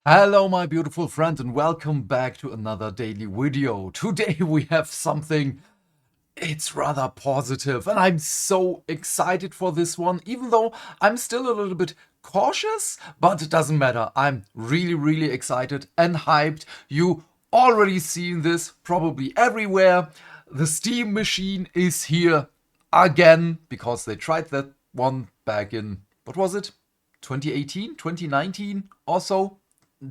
Hello my beautiful friend and welcome back to another daily video. Today we have something, it's rather positive and I'm so excited for this one, even though I'm still a little bit cautious, but it doesn't matter. I'm really excited and hyped. You already seen this probably everywhere. The Steam machine is here again because they tried that one back in, what was it? 2018, 2019 or so?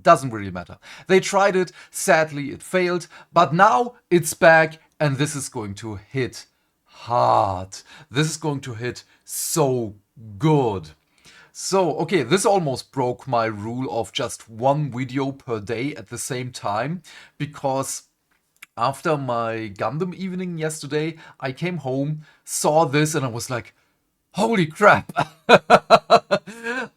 Doesn't really matter. They tried it, sadly it failed, but now it's back and this is going to hit hard. This is going to hit so good. So, okay, this almost broke my rule of just one video per day at the same time, because after my Gundam evening yesterday, I came home, saw this, and I was like, holy crap!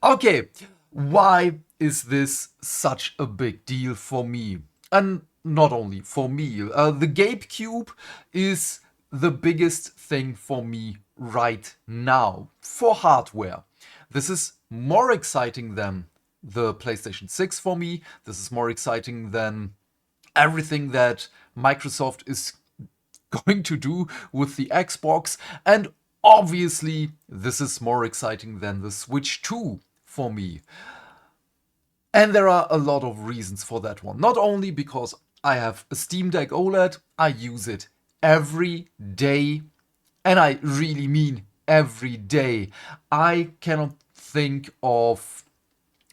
Okay, why is this such a big deal for me? And not only for me, the Gape Cube is the biggest thing for me right now for hardware. This is more exciting than the PlayStation 6 for me. This is more exciting than everything that Microsoft is going to do with the Xbox. And obviously, this is more exciting than the Switch 2 for me. And there are a lot of reasons for that one. Not only because I have a Steam Deck OLED, I use it every day. And I really mean every day. I cannot think of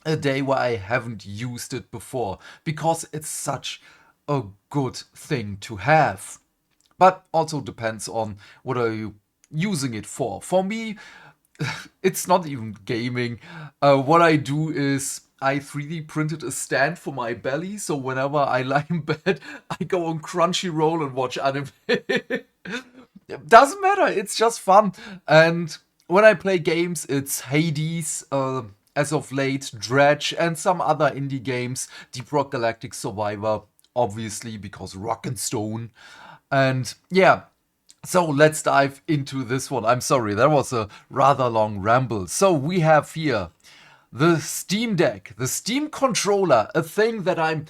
a day where I haven't used it before, because it's such a good thing to have. But also depends on what are you using it for. For me, it's not even gaming. What I do is I 3D printed a stand for my belly, so whenever I lie in bed, I go on Crunchyroll and watch anime. Doesn't matter, it's just fun. And when I play games, it's Hades, as of late, Dredge, and some other indie games. Deep Rock Galactic Survivor, obviously, because Rock and Stone. And yeah, so let's dive into this one. I'm sorry, that was a rather long ramble. So we have here the Steam Deck, the Steam controller, a thing that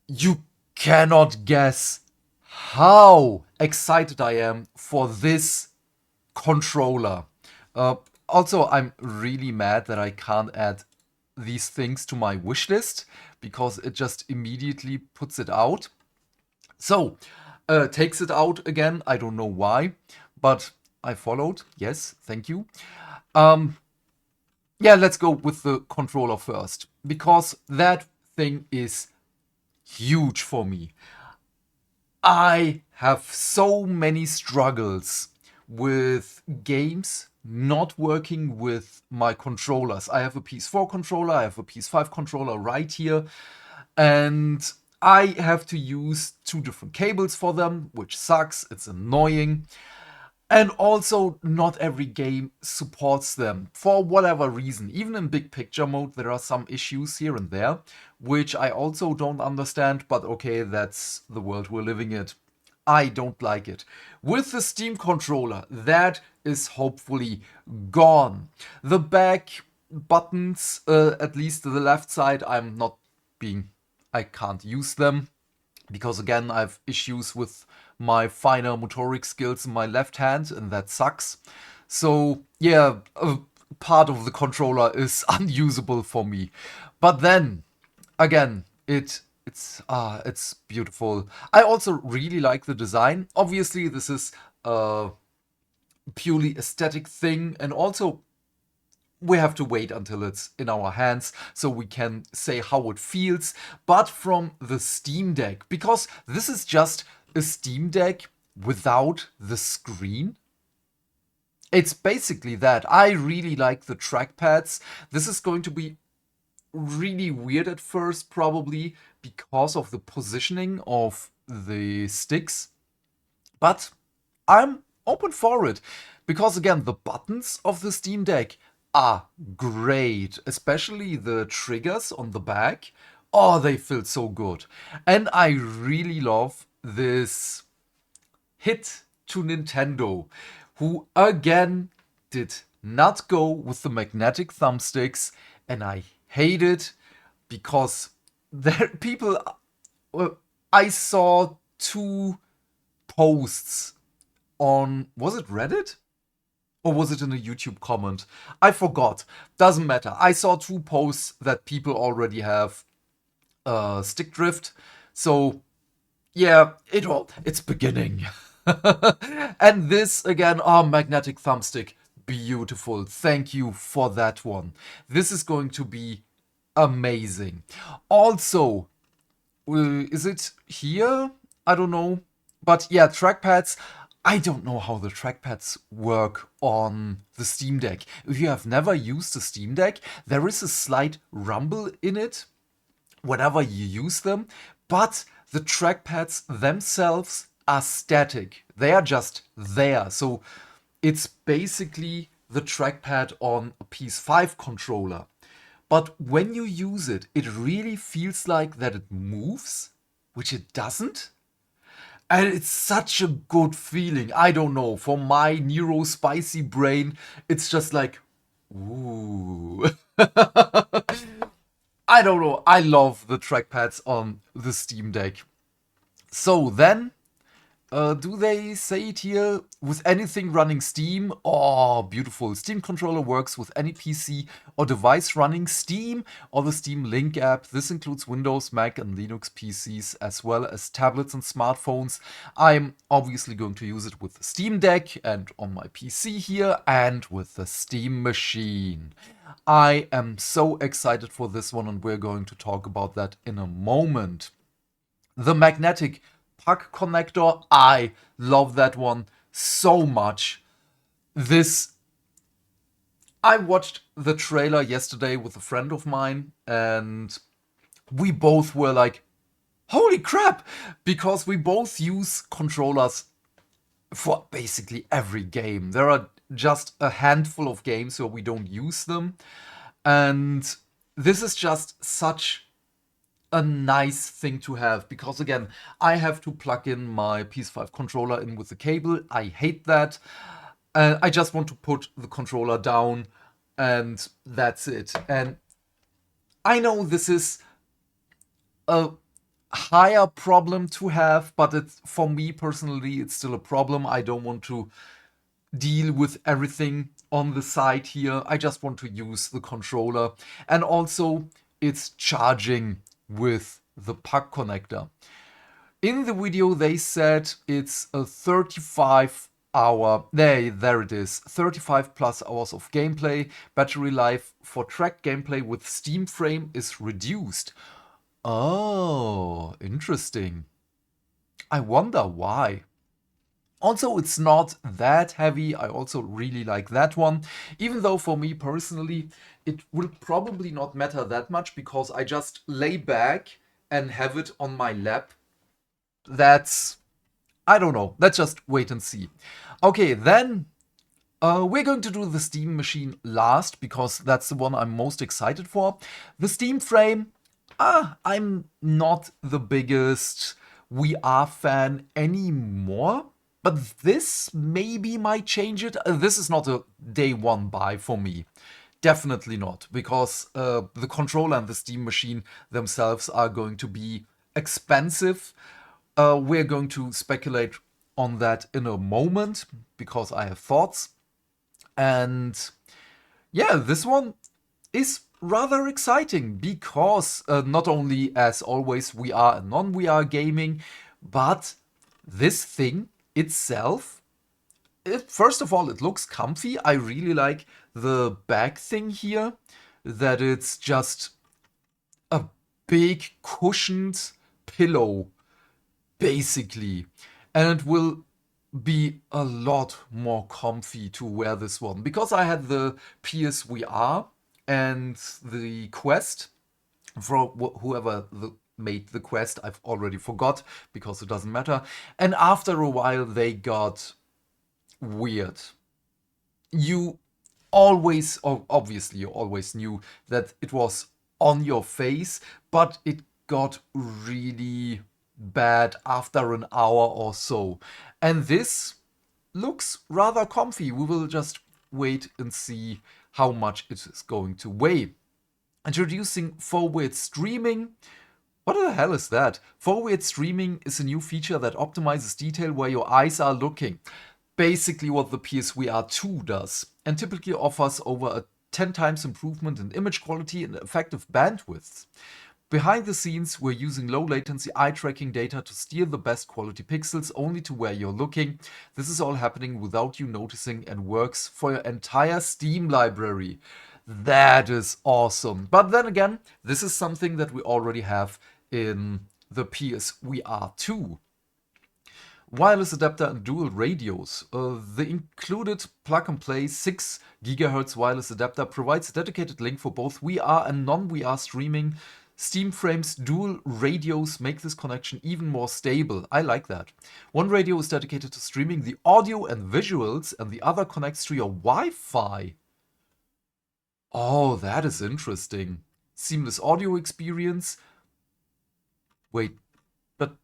you cannot guess how excited I am for this controller. Also, I'm really mad that I can't add these things to my wish list because it just immediately puts it out. So, takes it out again. I don't know why, but I followed. Yes, thank you. Yeah, let's go with the controller first, because that thing is huge for me. I have so many struggles with games not working with my controllers. I have a PS4 controller, I have a PS5 controller right here, and I have to use two different cables for them, which sucks, it's annoying. And also, not every game supports them for whatever reason. Even in big picture mode, there are some issues here and there, which I also don't understand, but okay, that's the world we're living in. I don't like it. With the Steam controller, that is hopefully gone. The back buttons, at least the left side, I can't use them, because again, I have issues with my finer motoric skills in my left hand, and that sucks. So yeah, a part of the controller is unusable for me. But then again, it's beautiful. I also really like the design. Obviously, this is a purely aesthetic thing, and also we have to wait until it's in our hands so we can say how it feels. But from the Steam Deck, because this is just a Steam Deck without the screen. It's basically that. I really like the trackpads. This is going to be really weird at first, probably because of the positioning of the sticks. But I'm open for it, because again, the buttons of the Steam Deck are great, especially the triggers on the back. Oh, they feel so good. And I really love this hit to Nintendo, who again did not go with the magnetic thumbsticks, and I hate it. because there people. I saw two posts on, was it Reddit? Or was it in a YouTube comment? I forgot. Doesn't matter. I saw two posts that people already have stick drift. So yeah, it's beginning. And this again, magnetic thumbstick. Beautiful. Thank you for that one. This is going to be amazing. Also, is it here? I don't know. But yeah, trackpads. I don't know how the trackpads work on the Steam Deck. If you have never used the Steam Deck, there is a slight rumble in it whenever you use them, but the trackpads themselves are static. They are just there. So it's basically the trackpad on a PS5 controller. But when you use it, it really feels like that it moves, which it doesn't. And it's such a good feeling. I don't know. For my neuro spicy brain, it's just like, ooh. I don't know. I love the trackpads on the Steam Deck. So then, do they say it here? With anything running Steam? Oh, beautiful. Steam controller works with any PC or device running Steam or the Steam Link app. This includes Windows, Mac, and Linux PCs, as well as tablets and smartphones. I'm obviously going to use it with the Steam Deck and on my PC here and with the Steam machine. I am so excited for this one, and we're going to talk about that in a moment. The magnetic puck connector, I love that one so much. I watched the trailer yesterday with a friend of mine, and we both were like, holy crap, because we both use controllers for basically every game. There are just a handful of games where we don't use them, and this is just such a nice thing to have, because again, I have to plug in my PS5 controller in with the cable. I hate that. I just want to put the controller down and that's it. And I know this is a higher problem to have, but for me personally, it's still a problem. I don't want to deal with everything on the side here. I just want to use the controller. And also, it's charging with the puck connector. In the video, they said it's a 35-hour, there it is, 35 plus hours of gameplay. Battery life for track gameplay with Steam frame is reduced. Oh, interesting. I wonder why. Also, it's not that heavy. I also really like that one. Even though for me personally, it will probably not matter that much because I just lay back and have it on my lap. I don't know. Let's just wait and see. Okay, then we're going to do the Steam machine last because that's the one I'm most excited for. The Steam frame, I'm not the biggest VR fan anymore. But this maybe might change it. This is not a day one buy for me. Definitely not. Because the controller and the Steam machine themselves are going to be expensive. We're going to speculate on that in a moment. Because I have thoughts. And yeah, this one is rather exciting. Because not only, as always, VR and non-VR gaming. But this thing itself, first of all, it looks comfy. I really like the back thing here, that it's just a big cushioned pillow, basically. And it will be a lot more comfy to wear this one. Because I had the PSVR and the Quest, for whoever made the Quest, I've already forgot because it doesn't matter. And after a while they got weird. You always, obviously you always knew that it was on your face, but it got really bad after an hour or so. And this looks rather comfy. We will just wait and see how much it is going to weigh. Introducing forward streaming. What the hell is that? Forward streaming is a new feature that optimizes detail where your eyes are looking. Basically what the PSVR 2 does, and typically offers over a 10 times improvement in image quality and effective bandwidth. Behind the scenes, we're using low latency eye tracking data to steer the best quality pixels only to where you're looking. This is all happening without you noticing and works for your entire Steam library. That is awesome. But then again, this is something that we already have in the PSVR 2. Wireless adapter and dual radios. The included plug-and-play 6 GHz wireless adapter provides a dedicated link for both VR and non-VR streaming. Steam Frame's dual radios make this connection even more stable. I like that. One radio is dedicated to streaming the audio and visuals, and the other connects to your Wi-Fi. Oh, that is interesting. Seamless audio experience. Wait, but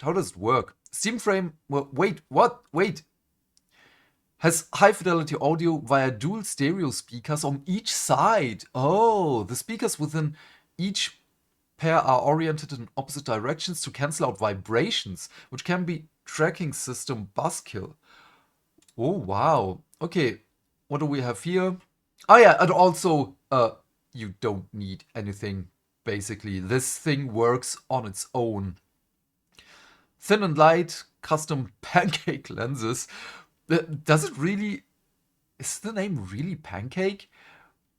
how does it work? Steam Frame, well, wait, what? Wait. Has high fidelity audio via dual stereo speakers on each side. Oh, the speakers within each pair are oriented in opposite directions to cancel out vibrations, which can be tracking system buzzkill. Oh, wow. Okay, what do we have here? Oh yeah, and also, you don't need anything, basically. This thing works on its own. Thin and light, custom pancake lenses. Does it really... Is the name really Pancake?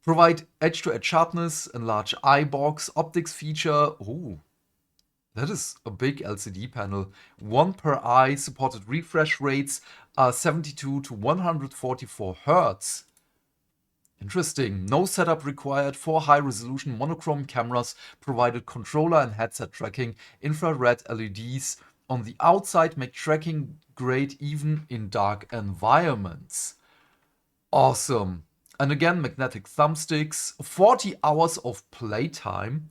Provide edge-to-edge sharpness, enlarge eye box, optics feature. Oh, that is a big LCD panel. One per eye, supported refresh rates are 72 to 144 Hz. Interesting. No setup required. 4 high-resolution monochrome cameras provided controller and headset tracking. Infrared LEDs on the outside make tracking great even in dark environments. Awesome. And again, magnetic thumbsticks. 40 hours of playtime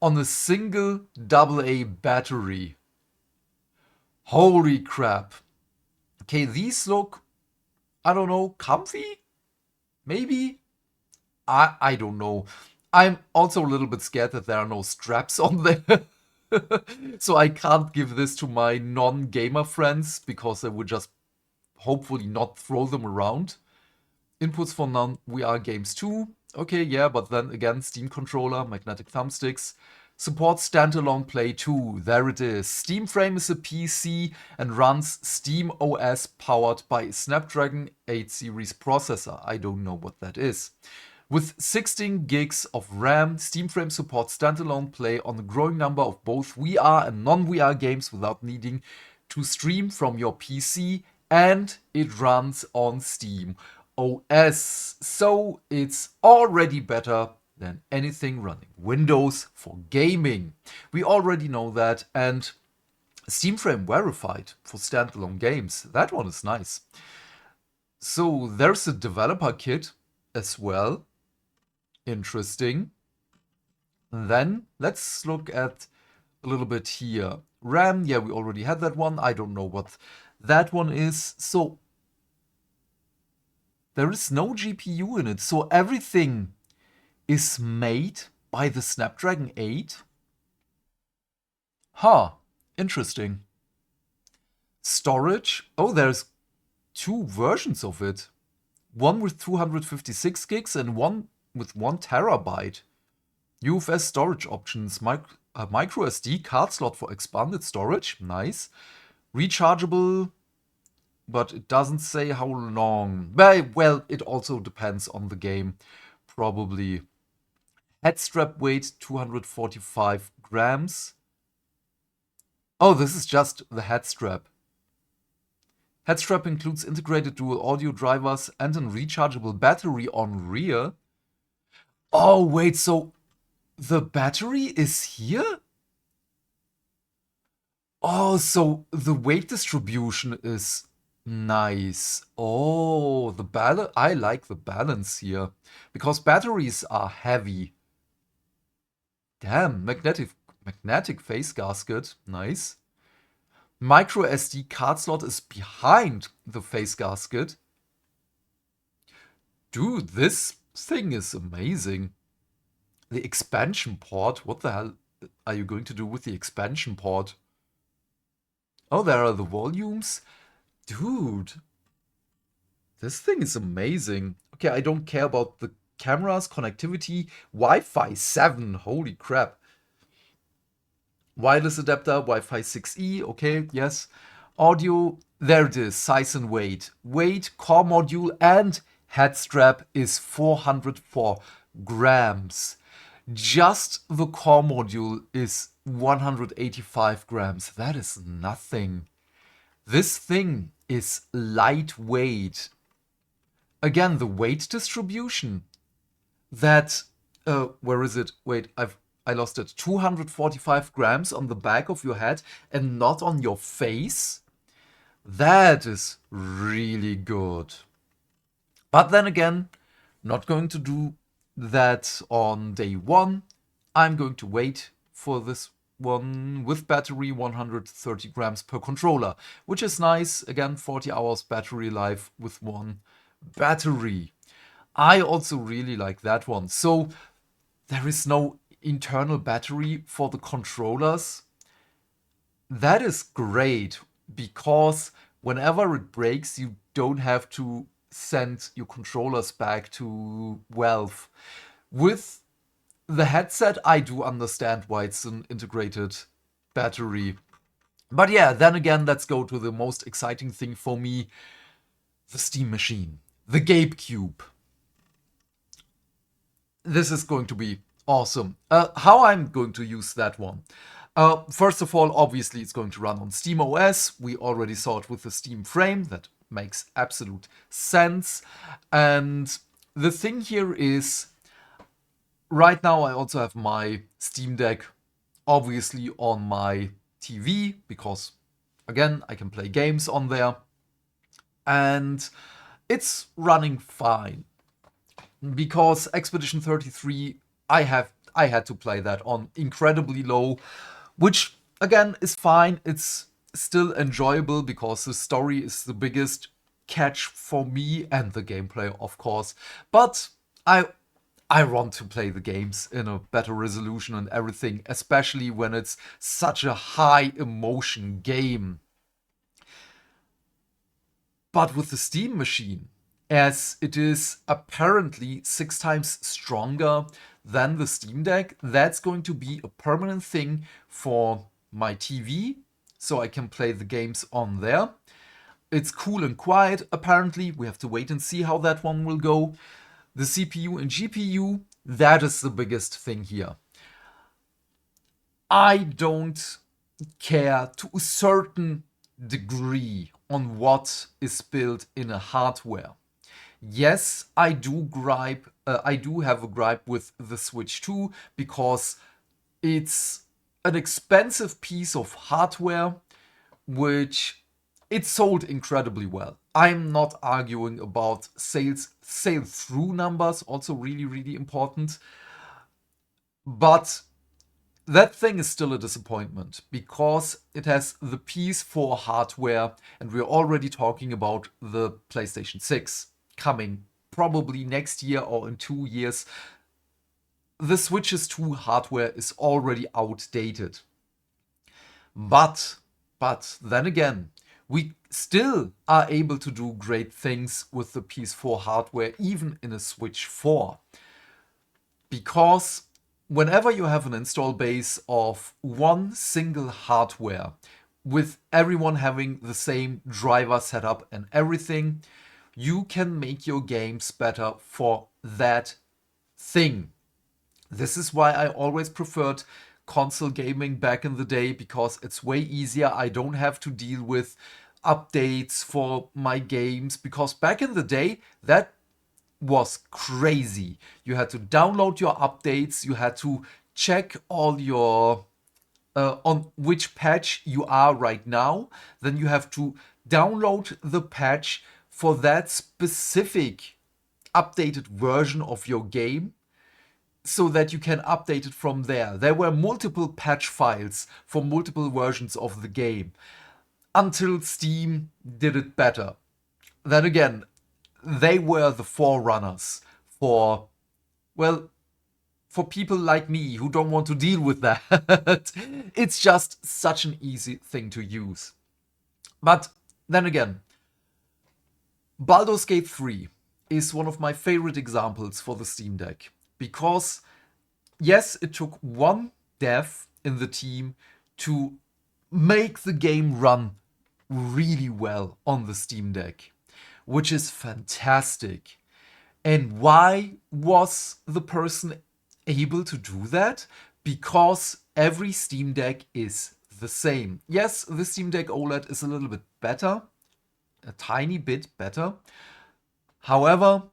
on a single AA battery. Holy crap. Okay, these look, I don't know, comfy? Maybe? I don't know. I'm also a little bit scared that there are no straps on there. So I can't give this to my non-gamer friends because they would just hopefully not throw them around. Inputs for non-VR games too. Okay, yeah, but then again, Steam controller, magnetic thumbsticks. Supports standalone play too. There it is. Steam Frame is a PC and runs Steam OS powered by a Snapdragon 8 series processor. I don't know what that is. With 16 gigs of RAM, Steam Frame supports standalone play on a growing number of both VR and non-VR games without needing to stream from your PC, and it runs on Steam OS. So it's already better than anything running Windows for gaming. We already know that, and Steam Frame verified for standalone games. That one is nice. So there's a developer kit as well. Interesting. Then let's look at a little bit here. RAM, yeah, we already had that one. I don't know what that one is. So there is no GPU in it. So everything is made by the Snapdragon 8. Huh, interesting. Storage. Oh, there's 2 versions of it. One with 256 gigs and one with 1 terabyte. UFS storage options, micro SD card slot for expanded storage, nice. Rechargeable, but it doesn't say how long. Well, it also depends on the game, probably. Head strap weight 245 grams. Oh, this is just the head strap. Head strap includes integrated dual audio drivers and a rechargeable battery on rear. Oh, wait, so the battery is here? Oh, so the weight distribution is nice. Oh, the balance. I like the balance here because batteries are heavy. Damn, magnetic face gasket. Nice. Micro SD card slot is behind the face gasket. Dude, this thing is amazing. The expansion port? What the hell are you going to do with the expansion port? Oh, there are the volumes? Dude, this thing is amazing. Okay, I don't care about the cameras, connectivity, Wi-Fi 7, holy crap. Wireless adapter, Wi-Fi 6E, okay, yes. Audio, there it is, size and weight. Weight, core module and head strap is 404 grams. Just the core module is 185 grams. That is nothing. This thing is lightweight. Again, the weight distribution, that, where is it? Wait, I lost it. 245 grams on the back of your head and not on your face. That is really good. But then again, not going to do that on day one. I'm going to wait for this one with battery, 130 grams per controller, which is nice. Again, 40 hours battery life with one battery. I also really like that one. So there is no internal battery for the controllers. That is great because whenever it breaks, you don't have to send your controllers back to Valve. With the headset, I do understand why it's an integrated battery. But yeah, then again, let's go to the most exciting thing for me, the Steam machine, the GameCube. This is going to be awesome. How I'm going to use that one? First of all, obviously it's going to run on Steam OS. We already saw it with the Steam frame. That makes absolute sense. And the thing here is, right now I also have my Steam Deck obviously on my TV because, again, I can play games on there. And it's running fine. Because Expedition 33, I had to play that on incredibly low, which again is fine. It's still enjoyable because the story is the biggest catch for me and the gameplay, of course. But I want to play the games in a better resolution and everything, especially when it's such a high emotion game. But with the Steam machine, as it is apparently 6 times stronger than the Steam Deck, that's going to be a permanent thing for my TV, so I can play the games on there. It's cool and quiet, apparently. We have to wait and see how that one will go. The CPU and GPU, that is the biggest thing here. I don't care to a certain degree on what is built in a hardware. Yes, I do have a gripe with the Switch 2 because it's an expensive piece of hardware which it sold incredibly well. I'm not arguing about sale-through numbers, also really, really important. But that thing is still a disappointment because it has the PS4 hardware, and we're already talking about the PlayStation 6 coming probably next year or in 2 years. The Switch's 2 hardware is already outdated. But then again, we still are able to do great things with the PS4 hardware, even in a Switch 4. Because whenever you have an install base of one single hardware, with everyone having the same driver setup and everything, you can make your games better for that thing. This is why I always preferred console gaming back in the day, because it's way easier. I don't have to deal with updates for my games, because back in the day, that was crazy. You had to download your updates, you had to check all your on which patch you are right now. Then you have to download the patch for that specific updated version of your game so that you can update it from there. There were multiple patch files for multiple versions of the game until Steam did it better. Then again, they were the forerunners for, well, for people like me who don't want to deal with that, it's just such an easy thing to use. But then again, Baldur's Gate 3 is one of my favorite examples for the Steam Deck. Because, yes, it took one dev in the team to make the game run really well on the Steam Deck, which is fantastic. And why was the person able to do that? Because every Steam Deck is the same. Yes, the Steam Deck OLED is a little bit better, a tiny bit better. However,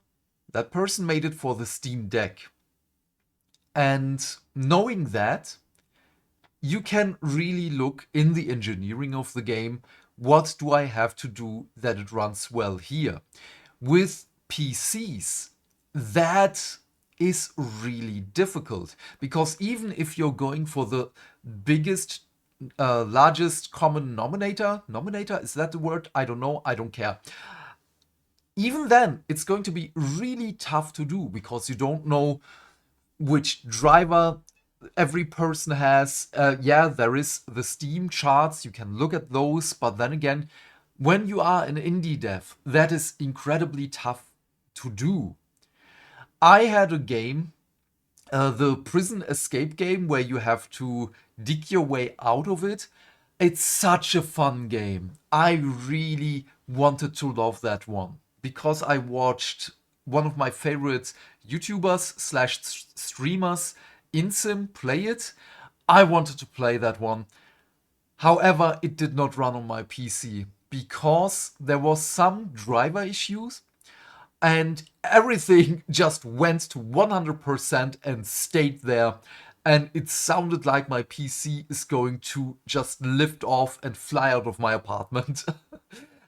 that person made it for the Steam Deck. And knowing that, you can really look in the engineering of the game, what do I have to do that it runs well here? With PCs, that is really difficult, because even if you're going for the biggest, largest common nominator, is that the word? I don't know, I don't care. Even then, it's going to be really tough to do, because you don't know which driver every person has. Yeah, there is the Steam charts, you can look at those, but then again, when you are an indie dev, that is incredibly tough to do. I had a game, the prison escape game, where you have to dig your way out of it. It's such a fun game. I really wanted to love that one, because I watched one of my favorite YouTubers slash streamers, InSim, play it. I wanted to play that one. However, it did not run on my PC because there was some driver issues and everything just went to 100% and stayed there. And it sounded like my PC is going to just lift off and fly out of my apartment.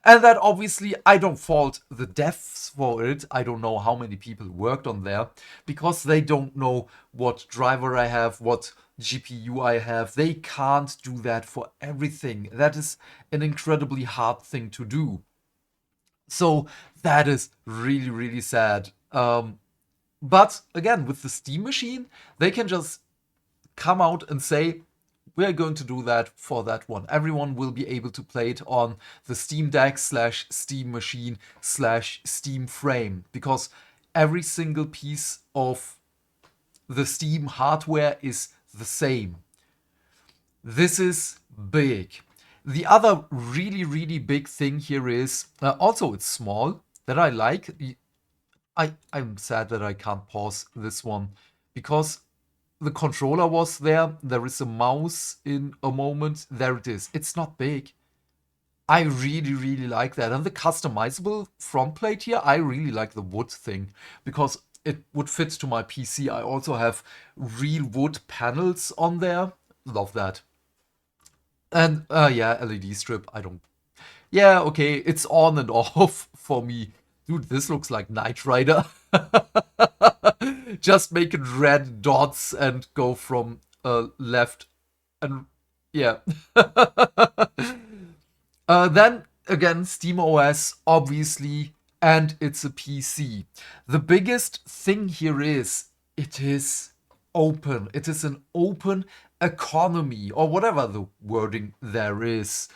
And that obviously, I don't fault the devs for it. I don't know how many people worked on there, because they don't know what driver I have, what GPU I have. They can't do that for everything. That is an incredibly hard thing to do. So that is really, really sad. But again, with the Steam machine, they can just come out and say, we're going to do that for that one. Everyone will be able to play it on the Steam Deck slash Steam machine slash Steam frame, because every single piece of the Steam hardware is the same. This is big. The other really, really big thing here is, also it's small, that I like. I'm sad that I can't pause this one, because the controller was there. There is a mouse in a moment. There it is. It's not big. I really, really like that. And the customizable front plate here, I really like the wood thing, because it would fit to my PC. I also have real wood panels on there. Love that. And yeah, LED strip. I don't. Yeah, okay. It's on and off for me. Dude, this looks like Knight Rider. Just make it red dots and go from left and yeah. Then again, SteamOS, obviously, and it's a PC. The biggest thing here is it is open. It is an open economy, or whatever the wording there is.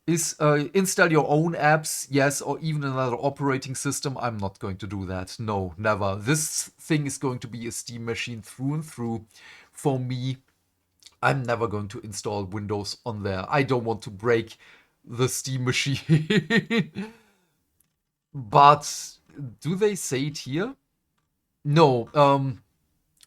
Install your own apps, yes, or even another operating system. I'm not going to do that. No, never. This thing is going to be a Steam machine through and through. For me, I'm never going to install Windows on there. I don't want to break the Steam machine. But do they say it here? No.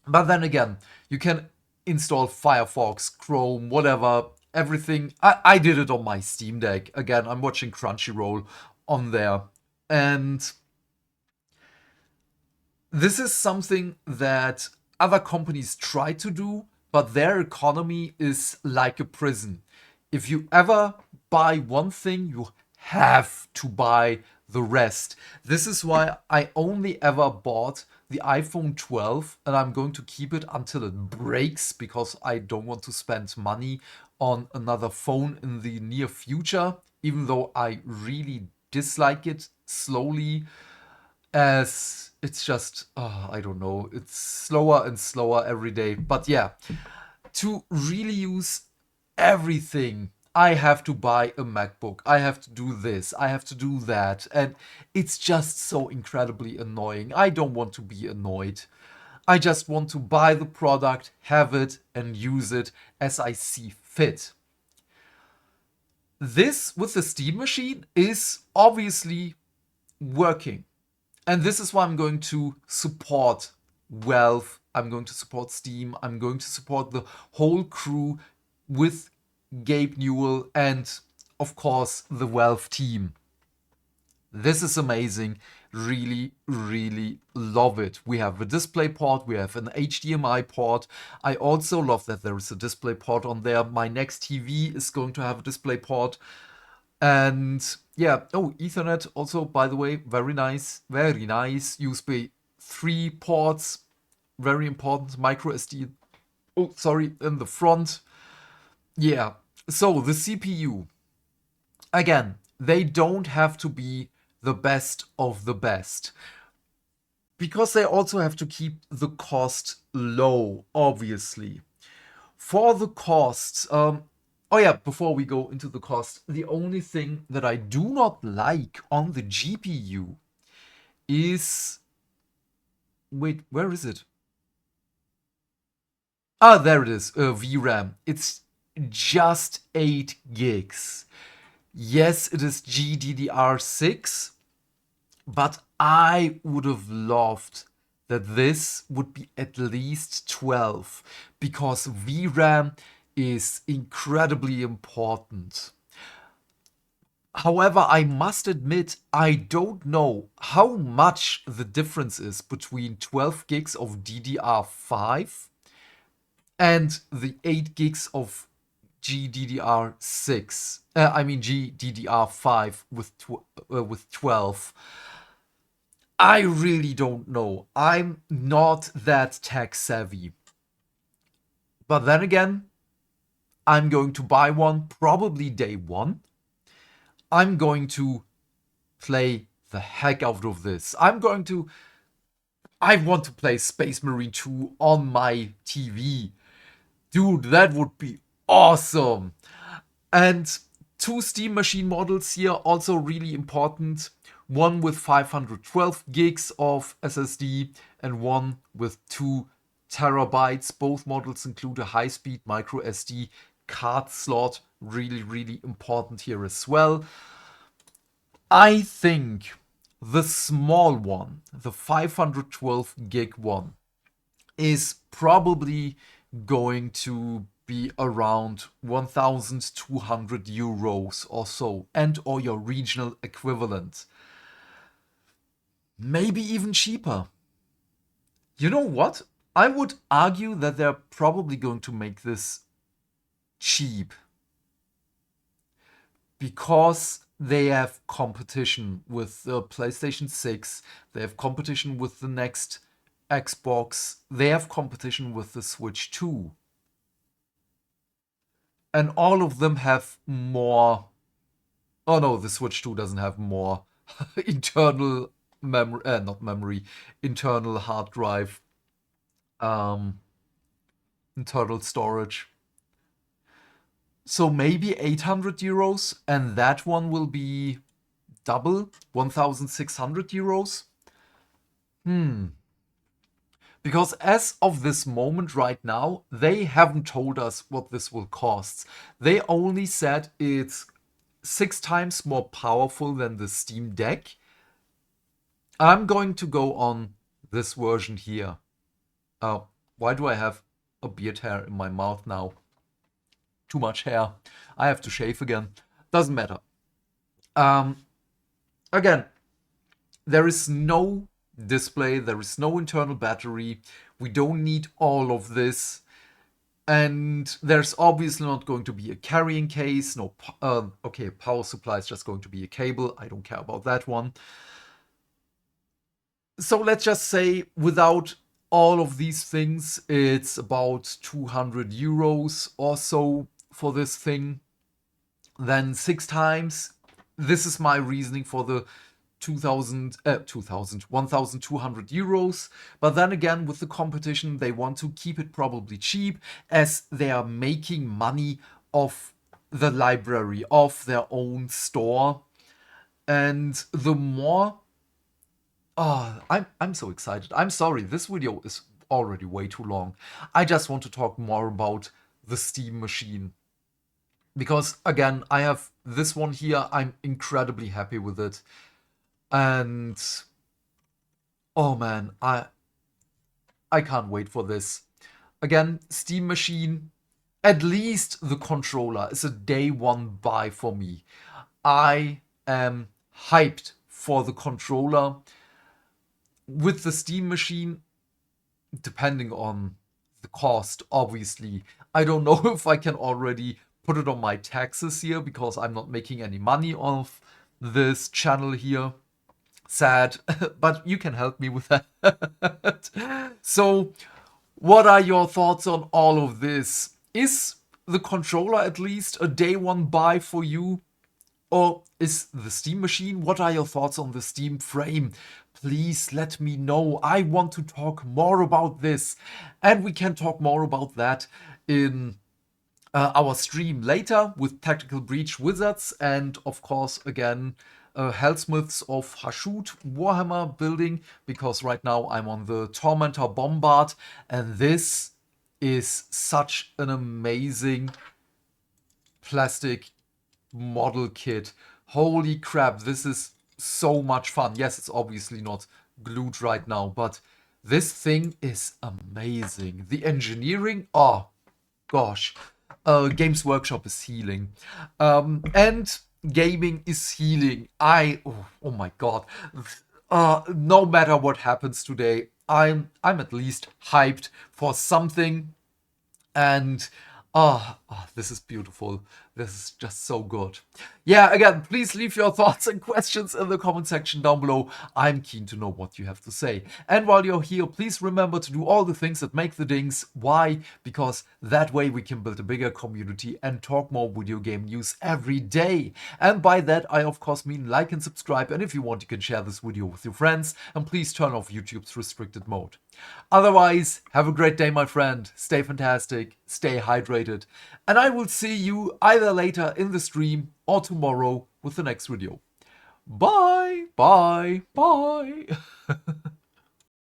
But then again, you can install Firefox, Chrome, whatever, everything. I did it on my Steam Deck. Again, I'm watching Crunchyroll on there. And this is something that other companies try to do, but their economy is like a prison. If you ever buy one thing, you have to buy the rest. This is why I only ever bought the iPhone 12, and I'm going to keep it until it breaks, because I don't want to spend money on another phone in the near future, even though I really dislike it slowly, as it's just, I don't know, it's slower and slower every day. But yeah, to really use everything, I have to buy a MacBook. I have to do this. I have to do that. And it's just so incredibly annoying. I don't want to be annoyed. I just want to buy the product, have it, and use it as I see fit. This with the Steam machine is obviously working. And this is why I'm going to support Valve. I'm going to support Steam. I'm going to support the whole crew with Gabe Newell and, of course, the Valve team. This is amazing. Really, really love it. We have a display port. We have an HDMI port. I also love that there is a display port on there. My next TV is going to have a display port. And yeah, oh, Ethernet also, by the way, very nice, very nice. USB 3 ports, very important. Micro SD, oh, sorry, in the front. Yeah, so the CPU, again, they don't have to be the best of the best, because they also have to keep the cost low, obviously. For the costs, oh yeah, before we go into the cost, the only thing that I do not like on the GPU is... Wait, where is it? Ah, there it is, VRAM. It's just 8 gigs. Yes, it is GDDR6, but I would have loved that this would be at least 12, because VRAM is incredibly important. However, I must admit, I don't know how much the difference is between 12 gigs of DDR5 and the 8 gigs of GDDR6. I mean GDDR5 with 12. I really don't know. I'm not that tech savvy. But then again, I'm going to buy one probably day one. I'm going to play the heck out of this. I want to play Space Marine 2 on my TV. Dude, that would be awesome. And 2 Steam Machine models here, also really important. One with 512 gigs of SSD and one with 2 terabytes. Both models include a high-speed micro SD card slot. Really, really important here as well. I think the small one, the 512 gig one, is probably going to be around 1,200 euros or so, and or your regional equivalent. Maybe even cheaper. You know what? I would argue that they're probably going to make this cheap, because they have competition with the PlayStation 6, they have competition with the next Xbox, they have competition with the Switch 2. And all of them have more... Oh no, the Switch 2 doesn't have more internal memory, not memory, internal hard drive, internal storage. So maybe 800 euros, and that one will be double, 1,600 euros. Because as of this moment right now, they haven't told us what this will cost. They only said it's 6 times more powerful than the Steam Deck. I'm going to go on this version here. Why do I have a beard hair in my mouth now? Too much hair. I have to shave again. Doesn't matter. Again, there is no display, there is no internal battery. We don't need all of this. And there's obviously not going to be a carrying case. No, okay, power supply is just going to be a cable. I don't care about that one. So let's just say without all of these things, it's about 200 euros or so for this thing. Then 6 times. This is my reasoning for the 1,200 euros. But then again, with the competition, they want to keep it probably cheap as they are making money off the library, of their own store. And the more... Oh, I'm so excited. I'm sorry, this video is already way too long. I just want to talk more about the Steam machine. Because again, I have this one here. I'm incredibly happy with it. And oh man, I can't wait for this. Again, Steam machine, at least the controller is a day one buy for me. I am hyped for the controller. With the Steam machine, depending on the cost, obviously, I don't know if I can already put it on my taxes here because I'm not making any money off this channel here. Sad, but you can help me with that. So, what are your thoughts on all of this? Is the controller at least a day one buy for you? Or is the Steam machine? What are your thoughts on the Steam frame? Please let me know. I want to talk more about this. And we can talk more about that in our stream later with Tactical Breach Wizards. And of course, again, Hellsmiths of Hashut Warhammer building. Because right now I'm on the Tormentor Bombard. And this is such an amazing plastic model kit. Holy crap, this is so much fun. Yes, it's obviously not glued right now, but this thing is amazing. The engineering, oh gosh. Games Workshop is healing. And gaming is healing. Oh my god. No matter what happens today, I'm at least hyped for something. And this is beautiful. This is just so good. Yeah, again, please leave your thoughts and questions in the comment section down below. I'm keen to know what you have to say. And while you're here, please remember to do all the things that make the dings. Why? Because that way we can build a bigger community and talk more video game news every day. And by that, I of course mean like and subscribe. And if you want, you can share this video with your friends. And please turn off YouTube's restricted mode. Otherwise, have a great day, my friend. Stay fantastic, stay hydrated, and I will see you either later in the stream or tomorrow with the next video. Bye, bye, bye.